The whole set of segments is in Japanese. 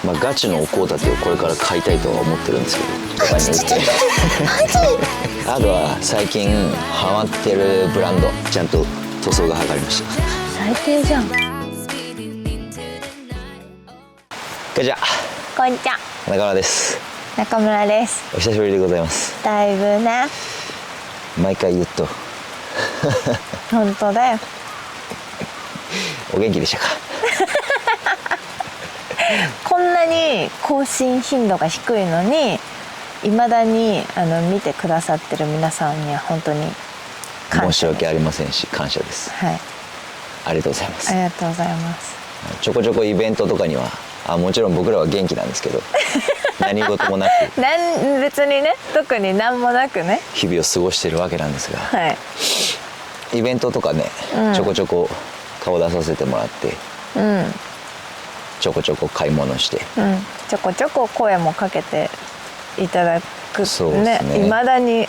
まあ、ガチのお香立てをこれから買いたいとは思ってるんですけど、あとは最近ハマってるブランド、ちゃんと塗装が剥がれました。最低じゃん。こんにちは。こんにちは。中村です。中村です。お久しぶりでございます。だいぶね。毎回言うと本当だよ。お元気でしたか？こんなに更新頻度が低いのにいまだに見てくださってる皆さんには本当に感謝です。申し訳ありませんし感謝です。はい、ありがとうございます。ありがとうございます。ちょこちょこイベントとかにはもちろん僕らは元気なんですけど何事もなく別にね、特に何もなくね、日々を過ごしているわけなんですが、はい、イベントとかね、ちょこちょこ顔出させてもらって、ちょこちょこ買い物して、ちょこちょこ声もかけていただくね、いまだに、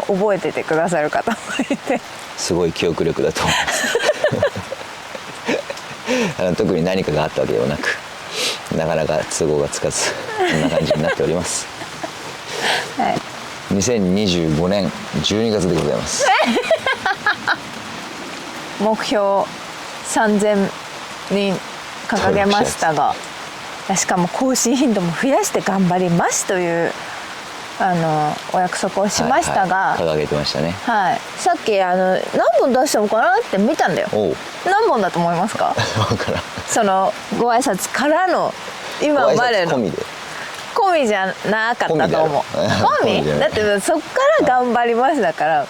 覚えててくださる方もいて、すごい記憶力だと思います特に何かがあったわけではなく、なかなか都合がつかずこんな感じになっております、はい、2025年12月でございます目標3000人掲げましたが、しかも更新頻度も増やして頑張りますというお約束をしましたが、掲げてましたね。はい、さっき何本出したのかなって見たんだよ。何本だと思いますか？分からん。そのご挨拶からの今までの込みじゃなかったと思う。込みだってそっから頑張りますだから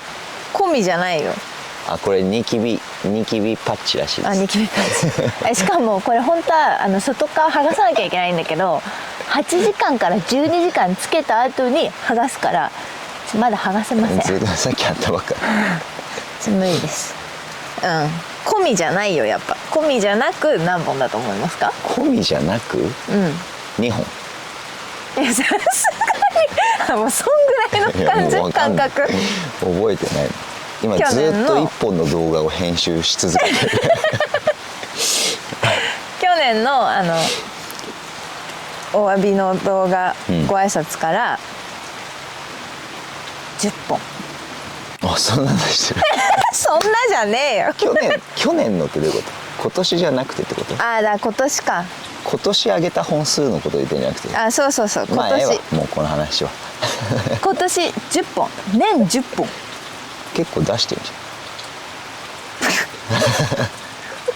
込みじゃないよ。これニキビパッチらしいです。ニキビパッチしかもこれ本当は外側剥がさなきゃいけないんだけど、8時間から12時間つけた後に剥がすからまだ剥がせません。さっきあったばっかり。無理です。込みじゃないよ。やっぱ込みじゃなく何本だと思いますか？込みじゃなく2本。いやさすがにもうそんぐらいの感覚覚えてない。今ずっと1本の動画を編集し続けてる去年のお詫びの動画、ご挨拶から10本。そんなのしてるそんなじゃねえよ去年のってどういうこと？今年じゃなくてってこと？だから今年か。今年上げた本数のこと言ってんじゃなくて、そう今年、もうこの話は今年10本年10本結構出してるじ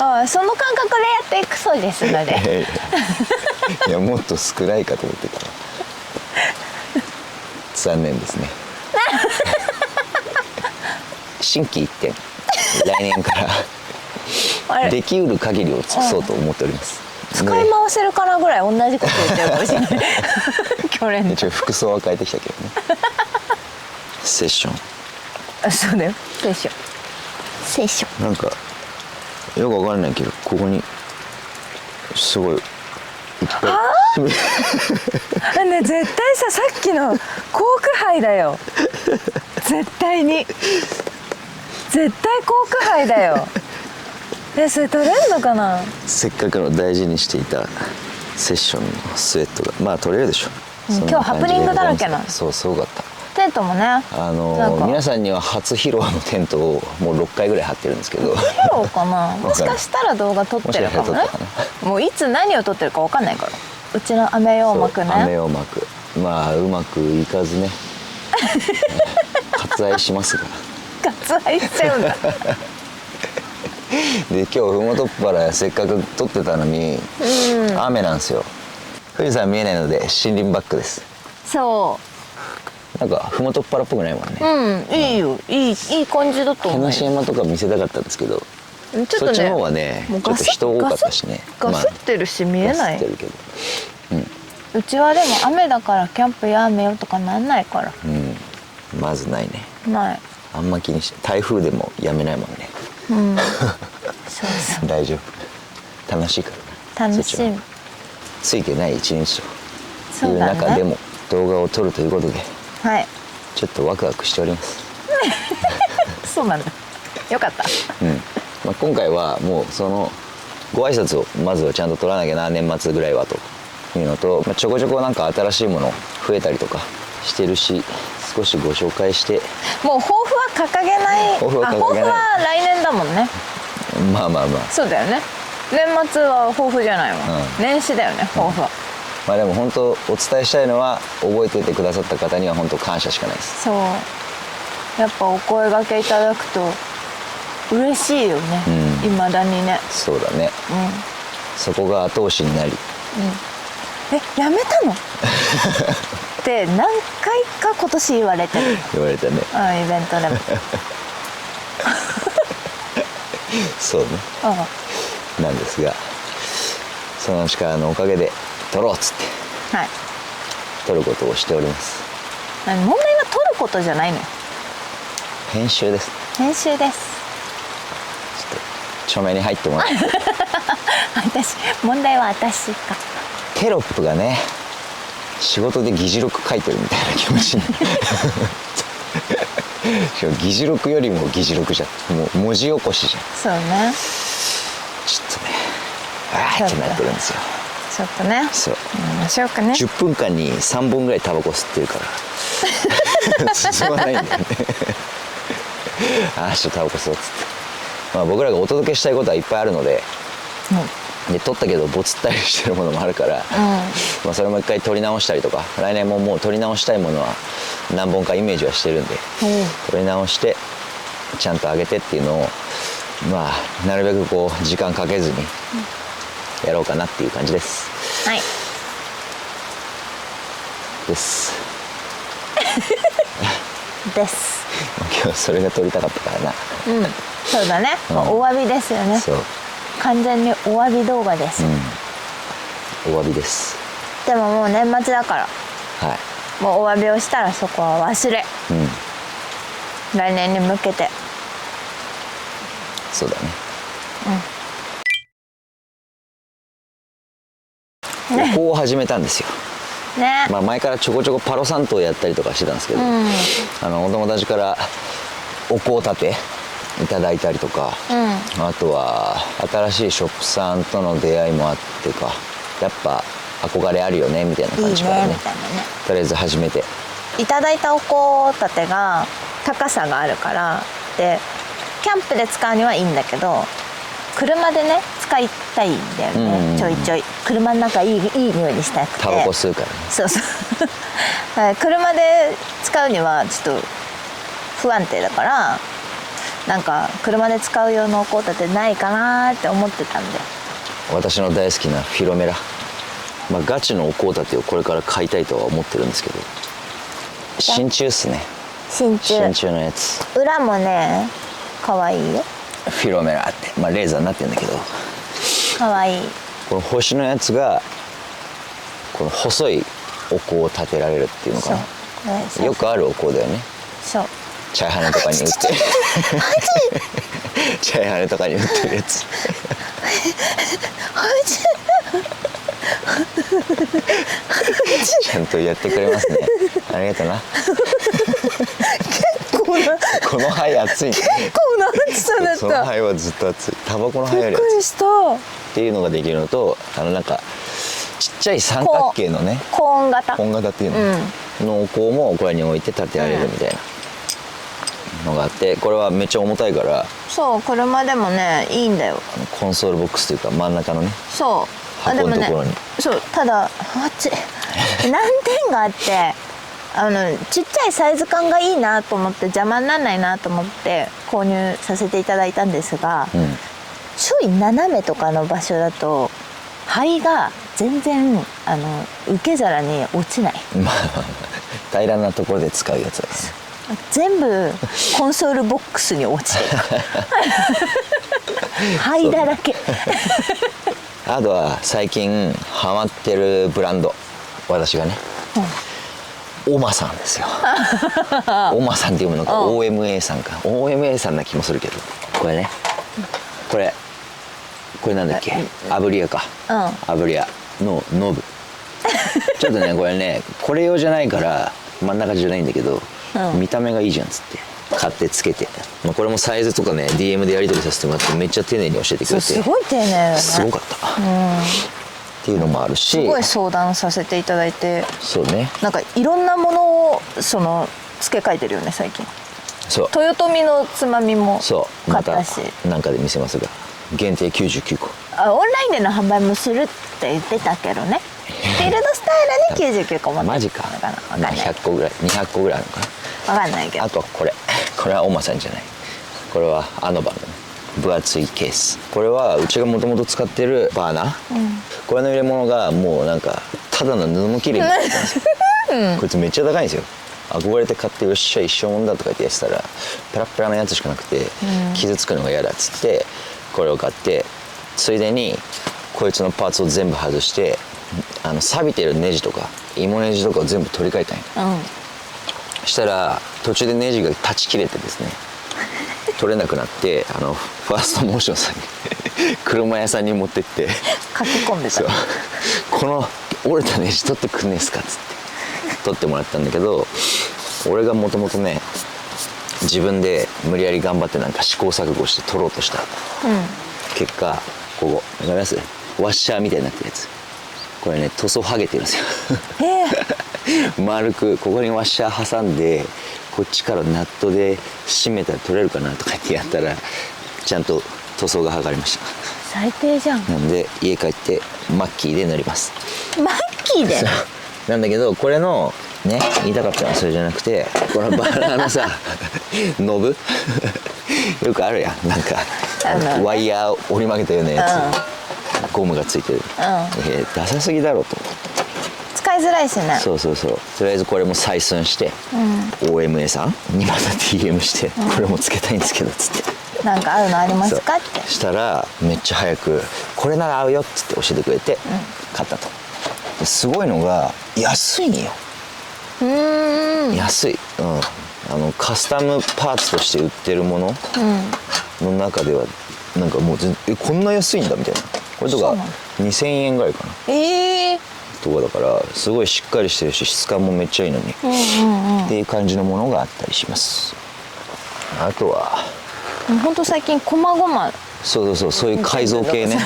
ゃんその感覚でやっていくそうですのでいやもっと少ないかと思ってた残念ですね心機一転来年からできうる限りを尽くそうと思っております。使い回せるかなぐらい同じこと言ってるかもしれない去年一応服装は変えてきたけどねセッションそうだよ、セッションなんかよくわかんないけどここにすごいいっぱいね、絶対さっきのコーク杯だよ絶対コーク杯だよそれ取れんのかな？せっかくの大事にしていたセッションのスウェットが取れるでしょ。今日ハプニングだらけな。そうすごかった。テントもね、皆さんには初披露のテントをもう6回ぐらい張ってるんですけど披露かなもしかしたら動画撮ってるかもね。もういつ何を撮ってるか分かんないから。うちの雨用幕ね。雨用幕うまくいかずね割愛しますが割愛しちゃうんだで今日ふもとっぱらせっかく撮ってたのに、雨なんですよ。富士山見えないので森林バックです。なんかふもとっぱらっぽくないもんね。いいよ、いい感じだと思う。東山とか見せたかったんですけど、そっちの方はねちょっと人多かったしね。ガスってるし見えない。ガスってるけど、うちはでも雨だからキャンプやめようとかなんないから。まずないね。ない。あんま気にして台風でもやめないもんね。そう大丈夫。楽しいから。楽しい。ついてない一日という中でも動画を撮るということで、ちょっとワクワクしておりますそうなんだ。よかった。今回はもうそのご挨拶をまずはちゃんと撮らなきゃな年末ぐらいはというのと、まあ、ちょこちょこなんか新しいもの増えたりとかしてるし、少しご紹介して。もう抱負は掲げない。抱負は掲げない。抱負は来年だもんね。まあまあまあ、そうだよね。年末は抱負じゃないもん、年始だよね抱負は。まあでも本当お伝えしたいのは、覚えててくださった方には本当感謝しかないです。そう、やっぱお声掛けいただくと嬉しいよね、いまだにね。そうだね、そこが後押しになり、やめたのって何回か今年言われてる。言われたね。イベントでもそうね、なんですが、その力のおかげで撮ろうっつってはい、撮ることをしております。問題は撮ることじゃないのよ。編集です。編集です。ちょっと著名に入ってもらって問題は私か。テロップがね、仕事で議事録書いてるみたいな気持ちにしかも議事録よりも議事録じゃん、もう文字起こしじゃん。そうね、ちょっとね、あーってなってるんですよ。ちょっとね、そう、面白くね。10分間に3本ぐらいタバコ吸ってるから進まないんだよねああ、ちょっとタバコ吸おうっつって、まあ、僕らがお届けしたいことはいっぱいあるので、で撮ったけどボツったりしてるものもあるから、まあそれも一回撮り直したりとか、来年ももう撮り直したいものは何本かイメージはしてるんで、撮り直してちゃんと上げてっていうのを、まあなるべくこう時間かけずにやろうかなっていう感じです。はいですです今日それが撮りたかったからな。そうだね、お詫びですよね。そう、完全にお詫び動画です、お詫びです。でももう年末だから、はい、もうお詫びをしたらそこは忘れ、来年に向けて。そうだね、お香を始めたんですよね。まあ前からちょこちょこパロサントをやったりとかしてたんですけど、お友達からお香立ていただいたりとか、あとは新しいショップさんとの出会いもあってか、やっぱ憧れあるよねみたいな感じからね、いいねみたいなね。とりあえず始めて、いただいたお香立てが高さがあるからで、キャンプで使うにはいいんだけど、車でね使いたいんだよね、ちょいちょい車の中いい匂いにしたくて。タバコ吸うからね。そうそう車で使うにはちょっと不安定だから、なんか車で使う用のお香立てないかなって思ってたんで、私の大好きなフィロメラ、まあ、ガチのお香立てをこれから買いたいとは思ってるんですけど、真鍮っすね。真鍮のやつ、裏もね可愛いよ。フィロメラって、まあ、レーザーになってるんだけど、可愛い。ここの星のやつがこの細いお香を立てられるっていうのかな。よくあるお香だよね。そうチャイハネとかに売ってるチャイハネとかに売ってるやつちゃんとやってくれますね、ありがとうなこの灰熱い、結構な暑さだった。その灰はずっと熱い。タバコの灰よりびっく熱いりした。っていうのができるのと、なんかちっちゃい三角形のね、コーン型っていうの、のお香もこれに置いて立てられるみたいなのがあって、これはめっちゃ重たいから、そう車でもねいいんだよ。コンソールボックスというか真ん中のね、そう箱のところに、そうただ熱い難点があって、ちっちゃいサイズ感がいいなと思って、邪魔にならないなと思って購入させていただいたんですが、ちょい斜めとかの場所だと灰が全然受け皿に落ちない。まあ平らなところで使うやつです。全部コンソールボックスに落ちてる灰だらけあとは最近ハマってるブランド、私がね、オマさんですよオマさんっていうものが OMA さんか、OMA さんな気もするけど、これね、これなんだっけ、炙り屋か、炙り屋のノブちょっとねこれね、これ用じゃないから真ん中じゃないんだけど、見た目がいいじゃんっつって買ってつけて、まあ、これもサイズとかね DM でやり取りさせてもらって、めっちゃ丁寧に教えてくれて、すごい丁寧だね。すごかった、っていうのもあるし、すごい相談させていただいて、そうね、なんかいろんなものを付け替えてるよね最近。そう豊臣のつまみもそうま買ったたし、なんかで見せますが限定99個。オンラインでの販売もするって言ってたけどね。フィールドスタイルで99個持ってマジかのかな、分かんない100個ぐらい200個ぐらいあるのか分かんないけど。な。あとはこれはおまさんじゃない、これはあのバンだね、分厚いケース。これはうちがもともと使ってるバーナー、これの入れ物がもうなんかただの布切れみたいなんですよ、こいつめっちゃ高いんですよ。憧れて買ってよっしゃ一生もんだとか言ってやってたらペラッペラなやつしかなくて、傷つくのが嫌だっつってこれを買って、ついでにこいつのパーツを全部外して錆びてるネジとか芋ネジとかを全部取り替えたんよ。したら途中でネジが断ち切れてですね取れなくなってファーストモーションさんに車屋さんに持ってって書き込んでた。そうこの折れたネジ取ってくんねえっすかっつって取ってもらったんだけど、俺がもともとね自分で無理やり頑張ってなんか試行錯誤して取ろうとした、結果ここわかります？ワッシャーみたいになってるやつ、これね塗装剥げてるんですよ丸くここにワッシャー挟んでこっちからナットで締めたら取れるかなとか言ってやったらちゃんと塗装が剥がれました。最低じゃん。なんで家帰ってマッキーで塗ります。マッキーで。なんだけどこれのね言いたかったのはそれじゃなくて、このバナーのさノブよくあるやん、なんかワイヤー折り曲げたようなやつ、ゴムがついてる、ダサすぎだろうと。使いづらいしね。そうとりあえずこれも採寸して、OMA さんにまた DM して、これもつけたいんですけどっつって、なんか合うのありますかってしたらめっちゃ早くこれなら合うよっつって教えてくれて買ったと。すごいのが安いんよ。安い、カスタムパーツとして売ってるものの中ではなんかもうこんな安いんだみたいな。これとか2000円ぐらいかなとかだからすごいしっかりしてるし質感もめっちゃいいのに、っていう感じのものがあったりします。あとはほんと最近こまごまそういう改造系ね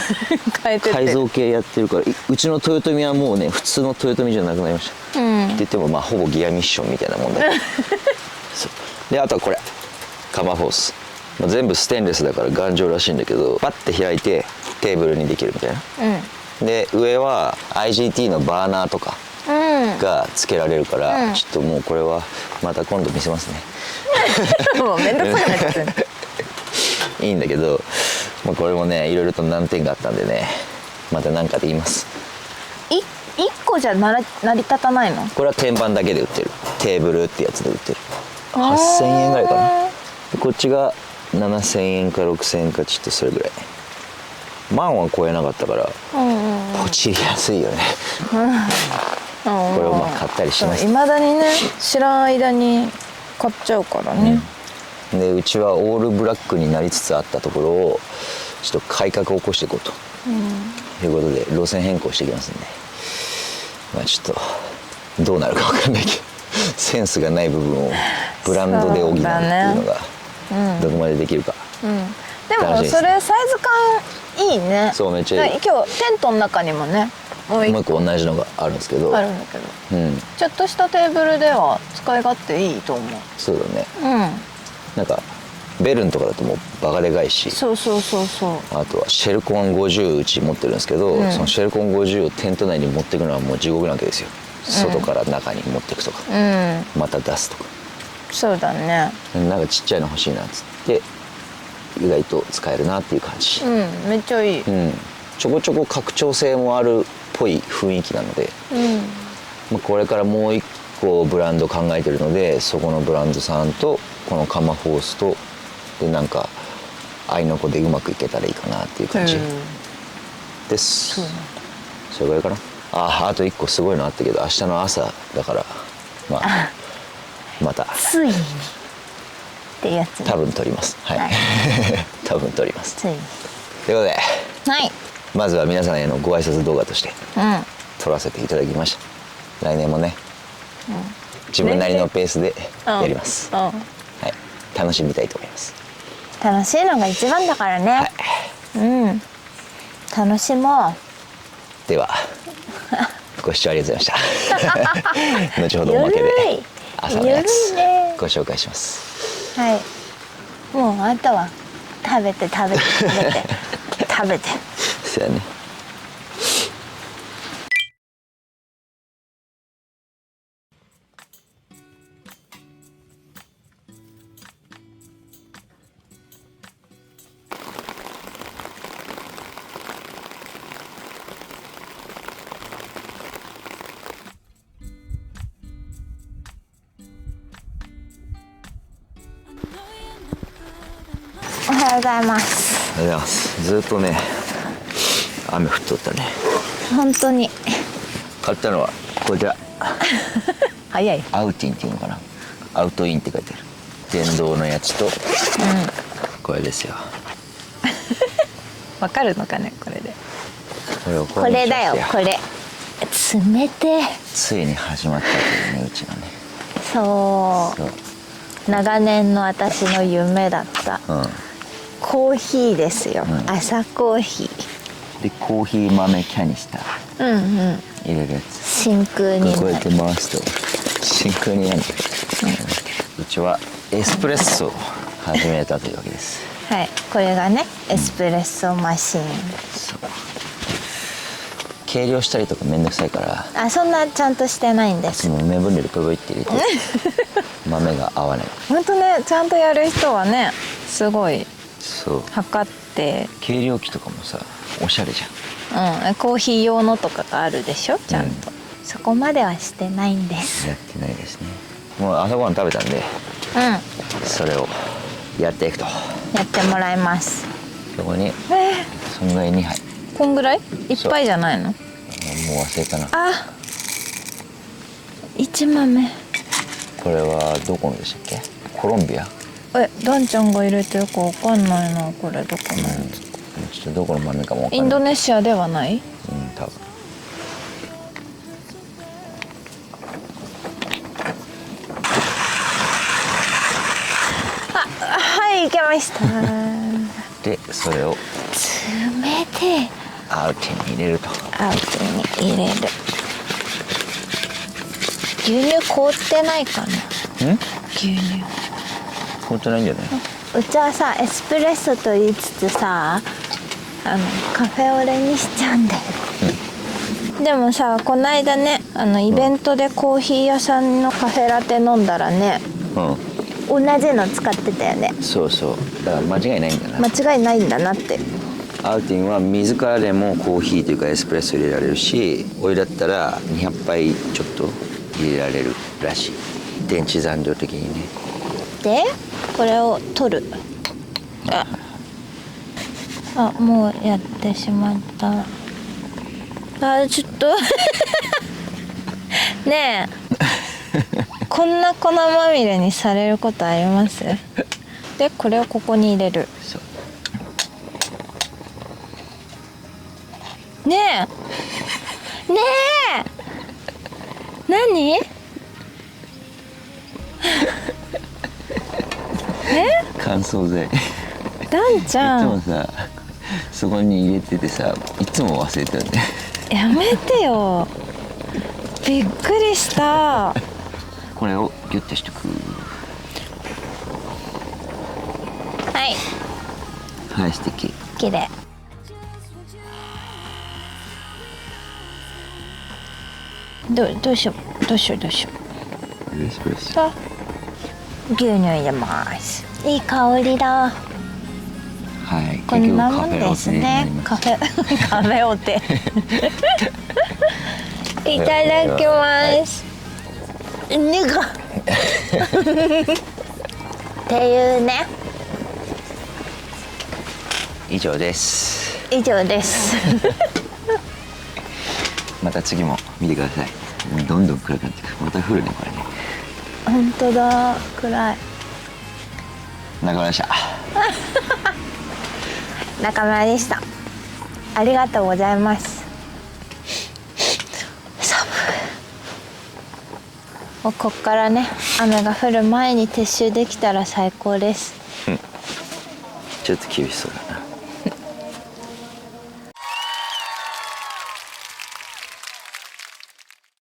変えてって改造系やってるから、うちの豊臣はもうね普通の豊臣じゃなくなりました、って言ってもまあほぼギアミッションみたいなもんだけどそうで、あとはこれカマーフォース、全部ステンレスだから頑丈らしいんだけど、パッて開いてテーブルにできるみたいな、で上は IGT のバーナーとかがつけられるから、ちょっともうこれはまた今度見せますねもうめんどくさくなっちゃっていいんだけど、これもねいろいろと難点があったんでね、また何かで言います。1個じゃ成り立たないの？これは天板だけで売ってるテーブルってやつで売ってる8000円ぐらいかな。でこっちが7000円か6000円かちょっとそれぐらい、万は超えなかったから、ポチりやすいよねこれを買ったりしました。いまだにね知らん間に買っちゃうからね、でうちはオールブラックになりつつあったところをちょっと改革を起こしていこうと、いうことで路線変更していきますんで、ちょっとどうなるか分かんないけどセンスがない部分をブランドで補うっていうのがどこまでできるか、でもそれサイズ感いいね。そうめっちゃいい。今日テントの中にもねもう一個同じのがあるんですけど、あるんだけど、ちょっとしたテーブルでは使い勝手いいと思う。そうだね、なんかベルンとかだともうバカでかいし、そうあとはシェルコン50うち持ってるんですけど、そのシェルコン50をテント内に持っていくのはもう地獄なわけですよ。外から中に持っていくとか、また出すとか。そうだね。なんかちっちゃいの欲しいなっつって意外と使えるなっていう感じ。めっちゃいい。ちょこちょこ拡張性もあるっぽい雰囲気なので、これからもう一個ブランド考えてるので、そこのブランドさんとこのカマフォースとでなんか合いの子でうまくいけたらいいかなっていう感じです。それぐらいかな。あと一個すごいのあったけど明日の朝だからまたついにってやつ、多分撮ります。多分撮ります。ついにということで、まずは皆さんへのご挨拶動画として撮らせていただきました。来年もね、自分なりのペースでやります。楽しみたいと思います。楽しいのが一番だからね。楽しもう。ではご視聴ありがとうございました後ほどおまけで朝のやつゆるいねご紹介します。はい、もうあとは食べて食べて食べて食べて。そうやね。おはようございます。ありがとうございます。ずっとね雨降っとったね。本当に買ったのはこちら早い。アウティンっていうのかな、アウトインって書いてある電動のやつと、これですよ。わかるのかねこれで。これをこれだよこれ。冷て。ついに始まったというね、うちのね。そうそう長年の私の夢だったコーヒーですよ、朝コーヒでコーヒー豆キャニスター入れるやつ、真空にこうやってなる。回すと真空になる、うちはエスプレッソを始めたというわけです。はい、これがねエスプレッソマシン。そう計量したりとかめんどくさいから、あ、そんなちゃんとしてないんです。その目分量でブブって入れて豆が合わない。本当ね、ちゃんとやる人はねすごいそう測って。計量器とかもさおしゃれじゃん。コーヒー用のとかがあるでしょちゃんと、そこまではしてないんです。やってないですね。もう朝ごはん食べたんで、それをやっていくと。やってもらいます。そこにそんぐらい2杯。こんぐらいいっぱいじゃないの？もう忘れたな。あ、1豆。これはどこのでしたっけ？コロンビア？ダンちゃんが入れてるかわかんないな。これどこのやつか。ちょっとどこの豆かもわかんない。インドネシアではない？多分。はい、いけました。でそれを冷てえ。アウティンに入れると。アウトに入れる。牛乳凍ってないかな？牛乳凍ってないんじゃない？うちはさエスプレッソと言いつつさカフェオレにしちゃうんだよ、でもさこの間ねイベントでコーヒー屋さんのカフェラテ飲んだらね、同じの使ってたよね。そうそう、だから間違いないんだな。間違いないんだなって。アウティンは水からでもコーヒーというかエスプレッソ入れられるし、お湯だったら200杯ちょっと入れられるらしい、電池残量的にね。でこれを取る。あ、もうやってしまった。ちょっとねえこんな粉まみれにされることあります？でこれをここに入れる。そうねえねえ何乾燥剤ダンちゃんいつもさそこに入れててさ、いつも忘れてるんでやめてよ、びっくりした。これをギュッてしてく。はいはい、素敵。綺麗。どうしようエスプレッソ。さあ牛乳入れます。いい香りだ。はい、こんなもんですね。カフェオテいただきます。ねがっていうね。以上です。以上ですまた次も見てください。どんどん暗くなってくる。また降るねこれね。本当だ、暗い。中村でした。中村でした。ありがとうございます。寒い。もうこっからね雨が降る前に撤収できたら最高です。ちょっと厳しそうだ。